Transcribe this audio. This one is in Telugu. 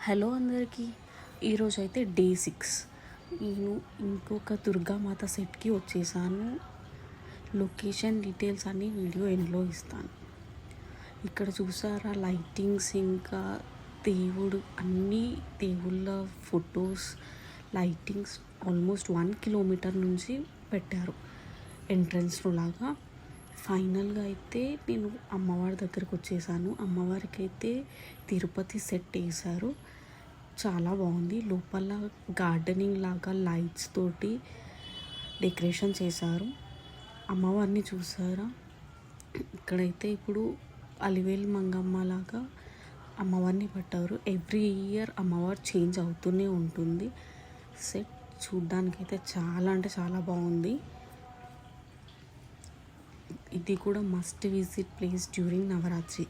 హలో అందరికీ. ఈరోజు అయితే డే 6. నేను ఇంకొక దుర్గామాత సెట్కి వచ్చేసాను. లొకేషన్ డీటెయిల్స్ అన్నీ వీడియో ఎండ్లో ఇస్తాను. ఇక్కడ చూసారా లైటింగ్స్, ఇంకా దేవుడు అన్నీ దేవుళ్ళ ఫొటోస్, లైటింగ్స్ ఆల్మోస్ట్ 1 కిలోమీటర్ నుంచి పెట్టారు ఎంట్రన్స్లో లాగా. ఫైనల్గా అయితే నేను అమ్మవారి దగ్గరికి వచ్చేసాను. అమ్మవారికి అయితే తిరుపతి సెట్ వేశారు, చాలా బాగుంది. లోపల గార్డెనింగ్ లాగా లైట్స్ తోటి డెకరేషన్ చేశారు. అమ్మవారిని చూసారా, ఇక్కడైతే ఇప్పుడు అలివేలు మంగమ్మ లాగా అమ్మవారిని పట్టారు. ఎవ్రీ ఇయర్ అమ్మవారు చేంజ్ అవుతూనే ఉంటుంది. సెట్ చూడ్డానికైతే చాలా అంటే చాలా బాగుంది. ఇది కూడా must visit place during Navratri.